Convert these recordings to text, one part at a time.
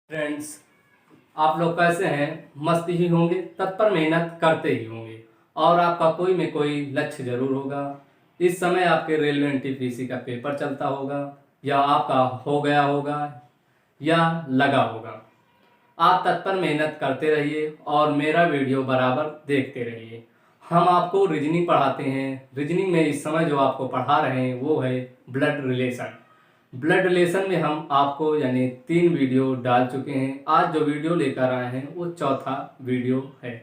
Friends, आप लोग कैसे हैं? मस्त ही होंगे, तत्पर मेहनत करते ही होंगे और आपका कोई में कोई लक्ष्य जरूर होगा। इस समय आपके रेलवे एनटीपीसी का पेपर चलता होगा या आपका हो गया होगा या लगा होगा। आप तत्पर मेहनत करते रहिए और मेरा वीडियो बराबर देखते रहिए। हम आपको रीजनिंग पढ़ाते हैं। रीजनिंग में इस समय जो आपको पढ़ा रहे हैं वो है ब्लड रिलेशन। ब्लड रिलेशन में हम आपको यानी 3 वीडियो डाल चुके हैं। आज जो वीडियो लेकर आए हैं वो चौथा वीडियो है।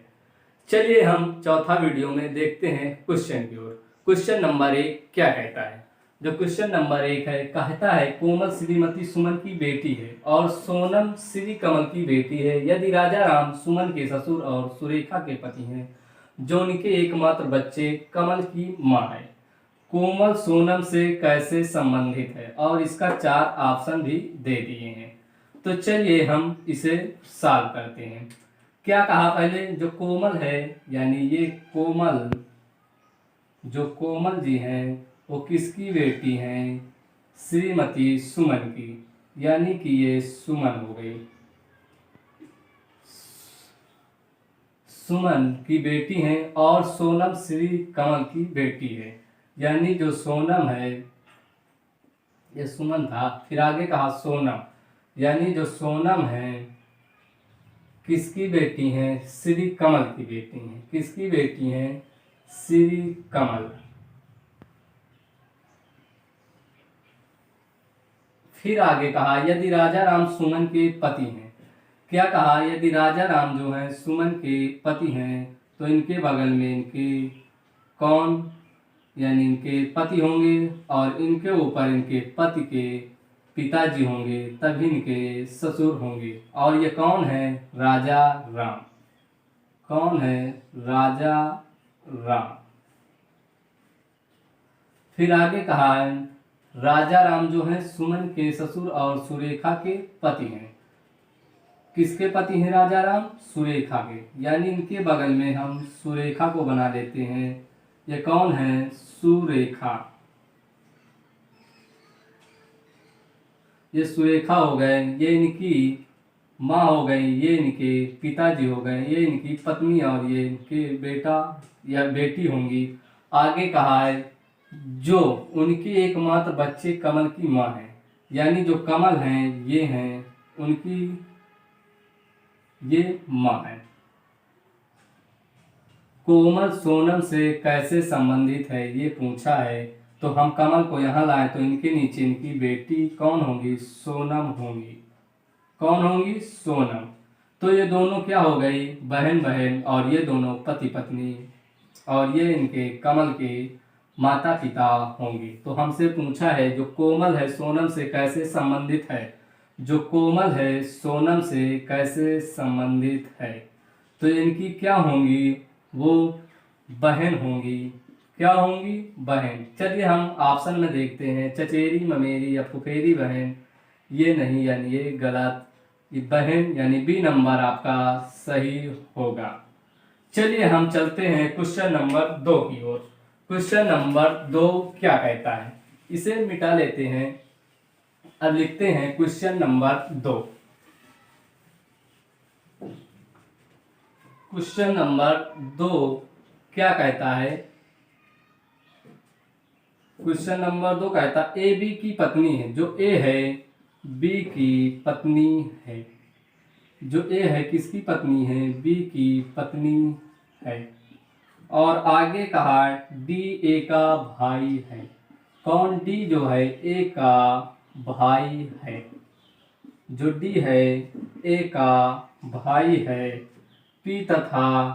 चलिए हम चौथा वीडियो में देखते हैं क्वेश्चन की ओर। क्वेश्चन नंबर 1 क्या कहता है? जो क्वेश्चन नंबर 1 है, कहता है कोमल श्रीमती सुमन की बेटी है और सोनम श्री कमल की बेटी है। यदि राजा राम सुमन के ससुर और सुरेखा के पति हैं, जो उनके एकमात्र बच्चे कमल की माँ है, कोमल सोनम से कैसे संबंधित है? और इसका 4 ऑप्शन भी दे दिए हैं। तो चलिए हम इसे सॉल्व करते हैं। क्या कहा पहले? जो कोमल है यानी ये कोमल, जो कोमल जी हैं वो किसकी बेटी हैं? श्रीमती सुमन की, यानी कि ये सुमन हो गई, सुमन की बेटी हैं। और सोनम श्री कमल की बेटी है, यानी जो सोनम है, ये सुमन था, फिर आगे कहा सोनम, यानी जो सोनम है किसकी बेटी हैं? श्री कमल की बेटी हैं। किसकी बेटी हैं? श्री कमल। फिर आगे कहा यदि राजा राम सुमन के पति हैं। क्या कहा? यदि राजा राम जो है सुमन के पति हैं तो इनके बगल में इनके कौन, यानी इनके पति होंगे और इनके ऊपर इनके पति के पिताजी होंगे, तभी इनके ससुर होंगे। और ये कौन है? राजा राम। कौन है? राजा राम। फिर आगे कहा है राजा राम जो है सुमन के ससुर और सुरेखा के पति हैं। किसके पति हैं राजा राम? सुरेखा के, यानी इनके बगल में हम सुरेखा को बना लेते हैं। ये कौन है? सुरेखा। ये सुरेखा हो गए, ये इनकी माँ हो गई, ये इनके पिताजी हो गए, ये इनकी पत्नी और ये इनके बेटा या बेटी होंगी। आगे कहा है जो उनके एकमात्र बच्चे कमल की माँ है, यानी जो कमल हैं ये हैं उनकी, ये माँ है। कोमल सोनम से कैसे संबंधित है ये पूछा है, तो हम कमल को यहाँ लाए तो इनके नीचे इनकी बेटी कौन होंगी? सोनम होंगी। कौन होंगी? सोनम। तो ये दोनों क्या हो गई? बहन बहन, और ये दोनों पति पत्नी, और ये इनके कमल के माता पिता होंगे। तो हमसे पूछा है जो कोमल है सोनम से कैसे संबंधित है। जो कोमल है सोनम से कैसे संबंधित है, तो इनकी क्या होंगी? वो बहन होंगी। क्या होंगी? बहन। चलिए हम ऑप्शन में देखते हैं। चचेरी ममेरी या फुफेरी बहन, ये नहीं, यानी ये गलत। ये बहन यानी बी नंबर आपका सही होगा। चलिए हम चलते हैं क्वेश्चन नंबर 2 की ओर। क्वेश्चन नंबर 2 क्या कहता है, इसे मिटा लेते हैं। अब लिखते हैं क्वेश्चन नंबर 2। क्वेश्चन नंबर 2 क्या कहता है? क्वेश्चन नंबर 2 कहता ए बी की पत्नी है। जो ए है बी की पत्नी है। जो ए है किसकी पत्नी है? बी की पत्नी है। और आगे कहा डी ए का भाई है। कौन? डी जो है ए का भाई है। जो डी है ए का भाई है। पी तथा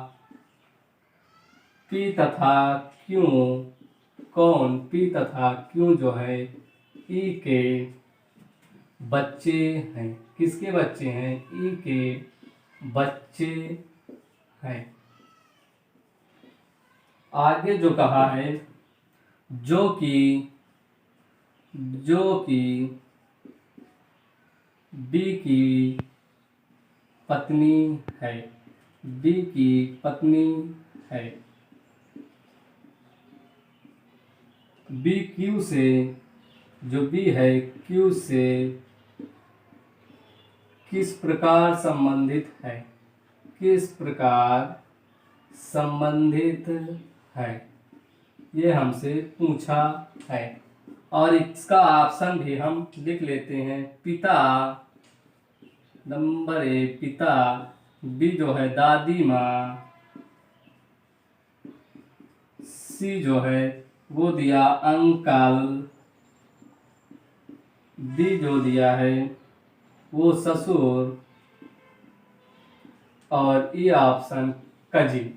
क्यों, कौन? पी तथा क्यों जो है ई के बच्चे हैं। किसके बच्चे हैं? ई के बच्चे हैं। आगे जो कहा है जो कि बी की पत्नी है। बी की पत्नी है। बी क्यू से, जो बी है क्यू से किस प्रकार संबंधित है, किस प्रकार संबंधित है, ये हमसे पूछा है। और इसका ऑप्शन भी हम लिख लेते हैं। पिता, नंबर ए पिता, बी जो है दादी माँ, सी जो है वो दिया अंकल, डी जो दिया है वो ससुर, और ई ऑप्शन कजिन।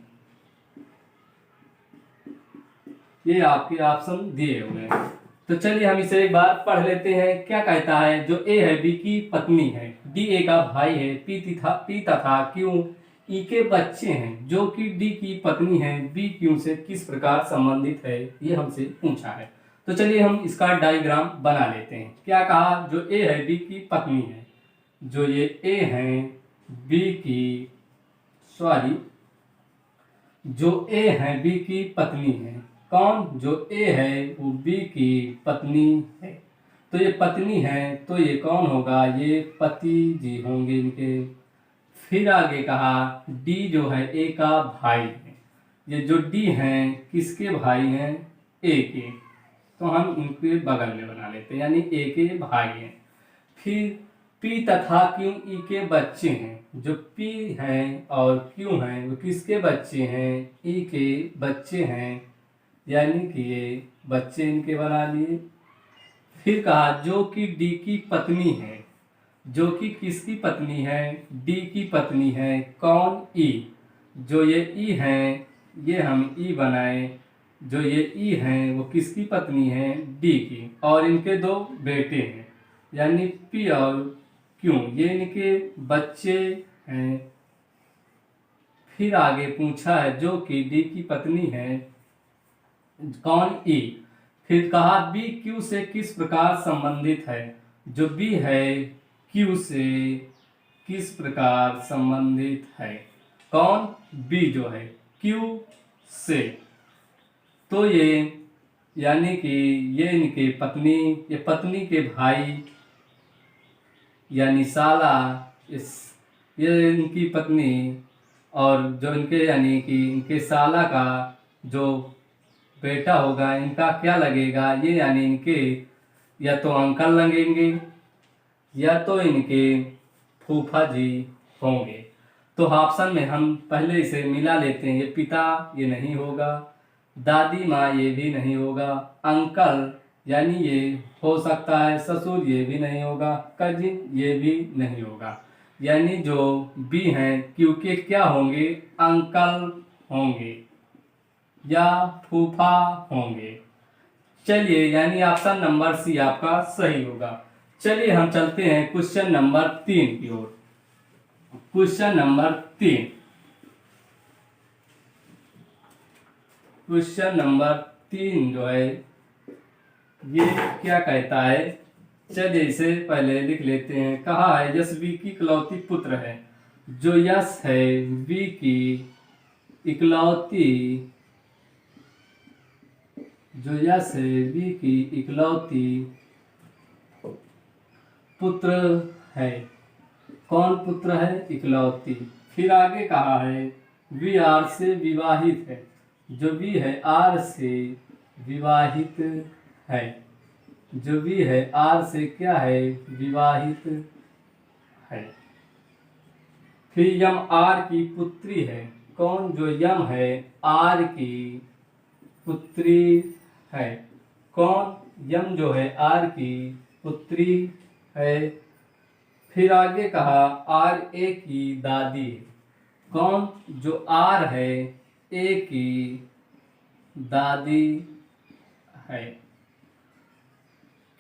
ये आपके ऑप्शन दिए हुए हैं। तो चलिए हम इसे एक बार पढ़ लेते हैं। क्या कहता है, जो ए है बी की पत्नी है, डी ए का भाई है, पी तथा क्यों ई के बच्चे हैं, जो कि डी की पत्नी है, बी क्यों से किस प्रकार संबंधित है, ये हमसे पूछा है। तो चलिए हम इसका डायग्राम बना लेते हैं। क्या कहा, जो ए है बी की पत्नी है, जो ये ए है बी की, सॉरी, जो ए है बी की पत्नी है, कौन, जो ए है वो बी की पत्नी है। तो ये पत्नी है तो ये कौन होगा, ये पति जी होंगे इनके। फिर आगे कहा डी जो है ए का भाई है, ये जो डी हैं किसके भाई हैं, ए के, तो हम इनके बगल में बना लेते हैं, यानी ए के भाई हैं। फिर पी तथा क्यों ई के बच्चे हैं, जो पी हैं और क्यों हैं वो किसके बच्चे हैं, ई के बच्चे हैं, यानी कि ये बच्चे इनके बना लिए। फिर कहा जो कि डी की पत्नी है, जो कि किसकी पत्नी है, डी की पत्नी है, कौन, ई, जो ये ई हैं ये हम ई बनाए, जो ये ई हैं वो किसकी पत्नी है, डी की, और इनके दो बेटे हैं, यानी पी और क्यों, ये इनके बच्चे हैं। फिर आगे पूछा है जो कि डी की पत्नी है, कौन, ई। फिर कहा बी क्यू से किस प्रकार संबंधित है, जो बी है क्यू से किस प्रकार संबंधित है, कौन, बी जो है क्यू से। तो ये यानी कि ये इनके पत्नी, ये पत्नी के भाई यानी साला, ये इनकी पत्नी, और जो इनके यानी कि इनके साला का जो बेटा होगा इनका क्या लगेगा, ये यानी इनके या तो अंकल लगेंगे या तो इनके फूफा जी होंगे। तो ऑप्शन में हम पहले इसे मिला लेते हैं। ये पिता ये नहीं होगा, दादी माँ ये भी नहीं होगा, अंकल यानी ये हो सकता है, ससुर ये भी नहीं होगा, कजिन ये भी नहीं होगा, यानी जो बी हैं क्योंकि क्या होंगे, अंकल होंगे या फूफा होंगे। चलिए यानी ऑप्शन नंबर सी आपका सही होगा। चलिए हम चलते हैं क्वेश्चन नंबर 3 की ओर। क्वेश्चन नंबर 3, क्वेश्चन नंबर 3 जो है ये क्या कहता है, चलिए इसे पहले लिख लेते हैं। कहा है यश वी की इकलौती पुत्र है, जो यश है वी की इकलौती, जो यश है वी की इकलौती पुत्र है, कौन पुत्र है, इकलौती। फिर आगे कहा है वी आर से विवाहित है, जो वी है आर से विवाहित है, जो वी है आर से क्या है, विवाहित है। फिर यम आर की पुत्री है, कौन, जो यम है आर की पुत्री है, कौन, यम जो है आर की पुत्री है। फिर आगे कहा आर ए की दादी है, कौन, जो आर है ए की दादी है,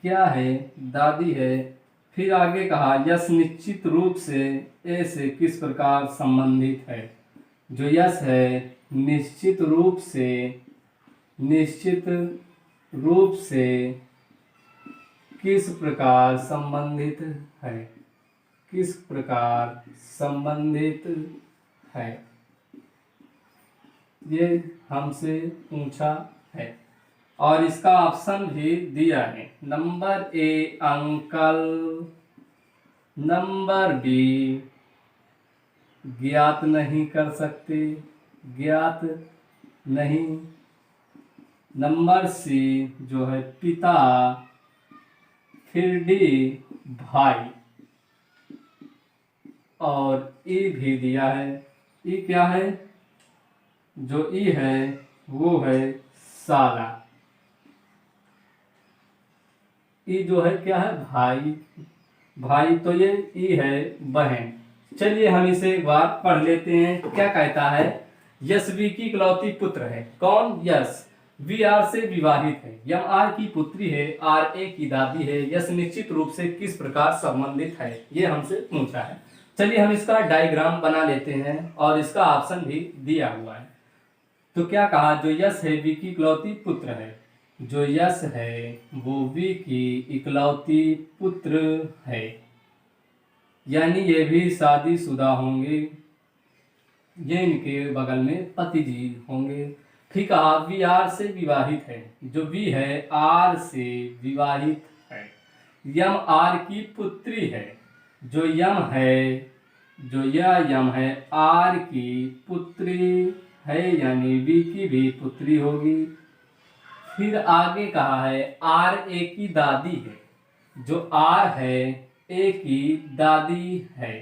क्या है, दादी है। फिर आगे कहा यश निश्चित रूप से ए से किस प्रकार संबंधित है, जो यश है निश्चित रूप से, निश्चित रूप से किस प्रकार संबंधित है, किस प्रकार संबंधित है, ये हमसे पूछा है। और इसका ऑप्शन भी दिया है। Number A uncle, number B ज्ञात नहीं कर सकते, ज्ञात नहीं। नंबर सी जो है पिता, फिर डी भाई, और ई भी दिया है। ई क्या है? जो ई है वो है साला। ई जो है क्या है? भाई। भाई तो ये ई है बहन। चलिए हम इसे एक बार पढ़ लेते हैं। क्या कहता है? यश वी की इकलौती पुत्र है। कौन? यश वी आर से विवाहित है। यम आर की पुत्री है। आर ए की दादी है। यश निश्चित रूप से किस प्रकार संबंधित है? ये हमसे पूछा है। चलिए हम इसका डायग्राम बना लेते हैं और इसका ऑप्शन भी दिया हुआ है। तो क्या कहा? जो यश है वी की इकलौती पुत्र है। जो यश है वो वी की इकलौती पुत्र है, यानी ये भी शादीशुदा होंगे। ये इनके बगल में पति जी होंगे। ठीक कहा। वी आर से विवाहित है। जो वी है आर से विवाहित है। यम आर की पुत्री है। जो यम है, जो यह यम है आर की पुत्री है, यानी वी की भी पुत्री होगी। फिर आगे कहा है आर ए की दादी है। जो आर है ए की दादी है।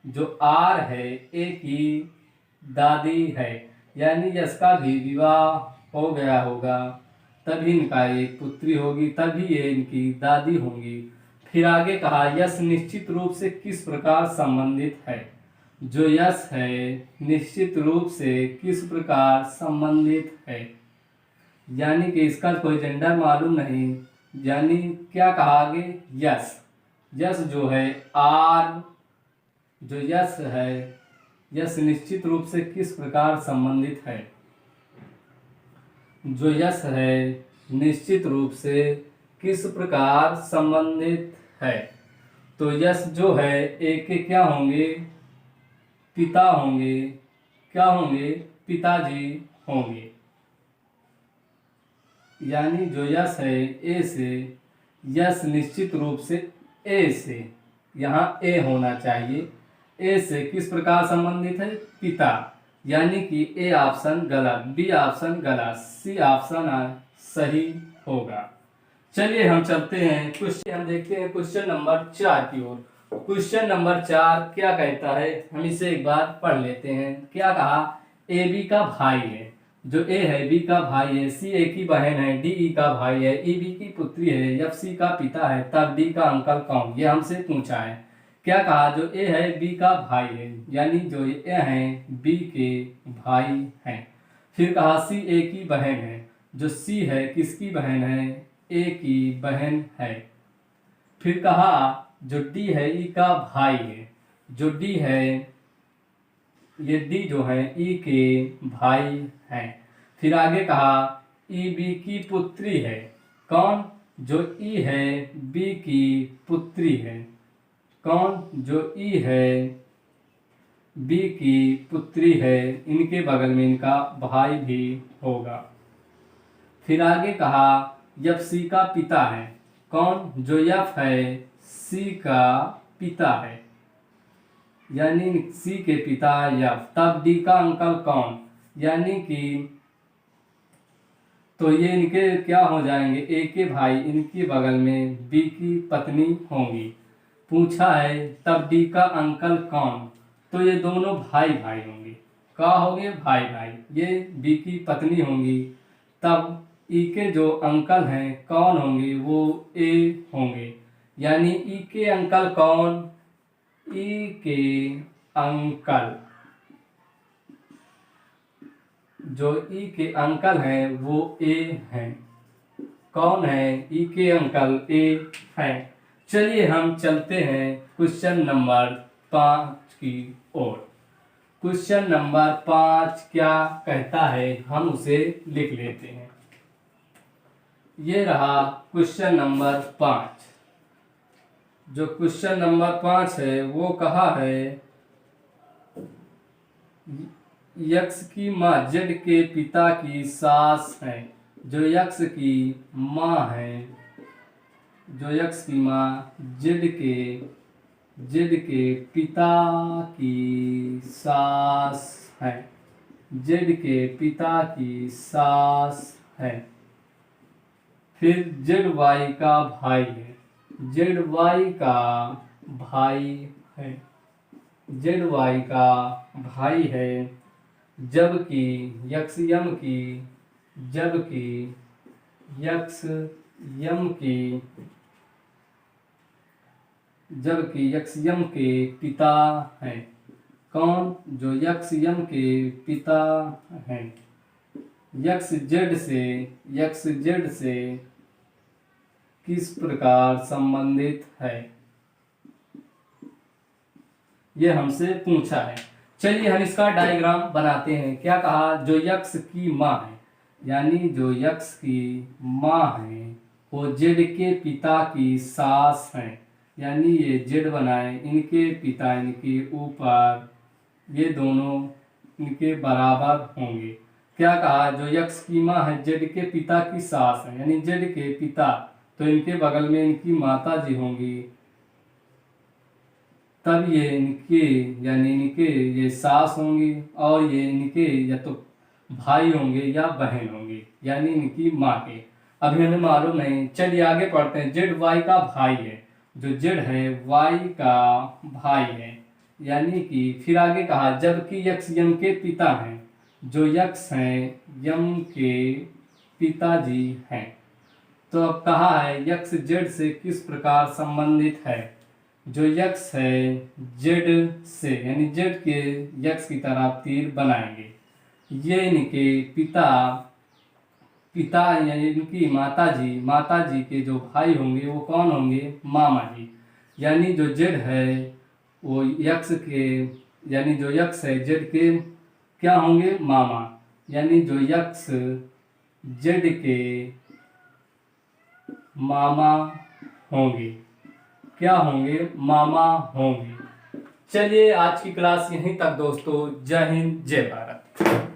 जो आर है ए की दादी है, यानी इसका भी विवाह हो गया होगा, तभी इनका एक पुत्री होगी, तभी ये इनकी दादी होंगी। फिर आगे कहा यश निश्चित रूप से किस प्रकार संबंधित है। जो यश है निश्चित रूप से किस प्रकार संबंधित है, यानी कि इसका कोई जेंडर मालूम नहीं। यानी क्या कहा आगे? यश, यश जो है आर, जो यश है यश निश्चित रूप से किस प्रकार संबंधित है। जो यश है निश्चित रूप से किस प्रकार संबंधित है। तो यश जो है एक के क्या होंगे? पिता होंगे। क्या होंगे? पिताजी होंगे। यानी जो यश है ए से, यश निश्चित रूप से ए से, यहाँ ए होना चाहिए। ए से किस प्रकार संबंधित है? पिता। यानी कि ए ऑप्शन गलत, बी ऑप्शन गलत, सी ऑप्शन सही होगा। चलिए हम चलते हैं क्वेश्चन, हम देखते हैं क्वेश्चन नंबर 4 की ओर। क्वेश्चन नंबर 4 क्या कहता है? हम इसे एक बार पढ़ लेते हैं। क्या कहा? ए बी का भाई है। जो ए है बी का भाई है, सी ए की बहन है, डी ई का भाई है, ई बी की पुत्री है, एफ सी का पिता है, तब डी का अंकल कौन? ये हमसे पूछा है। क्या कहा? जो ए है बी का भाई है, यानी जो ए है बी के भाई हैं। फिर कहा सी ए की बहन है। जो सी है किसकी बहन है? ए की बहन है। फिर कहा जो डी है ई का भाई है। जो डी है, ये डी जो है ई के भाई हैं। फिर आगे कहा ई बी की पुत्री है। कौन? जो ई है बी की पुत्री है। कौन? जो ई है बी की पुत्री है, इनके बगल में इनका भाई भी होगा। फिर आगे कहा यफ सी का पिता है। कौन? जो यफ है सी का पिता है, यानी सी के पिता यफ, तब डी का अंकल कौन? यानी कि तो ये इनके क्या हो जाएंगे? ए के भाई, इनके बगल में बी की पत्नी होंगी। पूछा है तब डी का अंकल कौन? तो ये दोनों भाई भाई होंगे। क्या होंगे? भाई भाई। ये बी की पत्नी होंगी। तब ई के जो अंकल हैं कौन होंगे? वो ए होंगे। यानी ई के अंकल कौन? ई के अंकल, जो ई के अंकल हैं वो ए हैं। कौन है? ई के अंकल ए हैं। चलिए हम चलते हैं क्वेश्चन नंबर 5 की ओर। क्वेश्चन नंबर 5 क्या कहता है, हम उसे लिख लेते हैं। ये रहा क्वेश्चन नंबर 5। जो क्वेश्चन नंबर 5 है वो कहा है यक्ष की माँ जेड के पिता की सास है। जो यक्ष की माँ है, जो यक्ष की माँ जेड के जेड के पिता की सास है। जेड के पिता की सास है। फिर जेड वाई का भाई है। जेड वाई का भाई है। जेड वाई का भाई है। जबकि यक्स यम की जबकि यक्स यम की जबकि यक्स यम के पिता हैं। कौन? जो यक्स यम के पिता हैं। यक्स जेड से किस प्रकार संबंधित है, ये हमसे पूछा है। चलिए हम इसका डायग्राम बनाते हैं। क्या कहा? जो यक्स की माँ है, यानी जो यक्स की माँ है वो जेड के पिता की सास है, यानी ये जेड बनाए, इनके पिता इनके ऊपर, ये दोनों इनके बराबर होंगे। क्या कहा? जो यक्स की माँ है जेड के पिता की सास है, यानी जेड के पिता, तो इनके बगल में इनकी माता जी होंगी, तब ये इनके यानी इनके ये सास होंगी, और ये इनके या तो भाई होंगे या बहन होंगी, यानी इनकी माँ के। अभी हमें मालूम नहीं। चलिए आगे पढ़ते हैं। जेड वाई का भाई है। जो जेड है वाई का भाई है, यानी कि फिर आगे कहा जबकि यक्स यम के पिता हैं। जो यक्स हैं यम के पिताजी हैं। तो अब कहा है यक्स जेड से किस प्रकार संबंधित है। जो यक्स है जेड से, यानी जेड के यक्स की तरफ तीर बनाएंगे। ये इनके पिता यानी इनकी माता जी के जो भाई होंगे वो कौन होंगे? मामा जी। यानी जो जेड है वो यक्स के, यानी जो यक्स है जेड के क्या होंगे? मामा। यानी जो यक्स जेड के मामा होंगे। क्या होंगे? मामा होंगे। चलिए आज की क्लास यहीं तक दोस्तों। जय हिंद, जय भारत।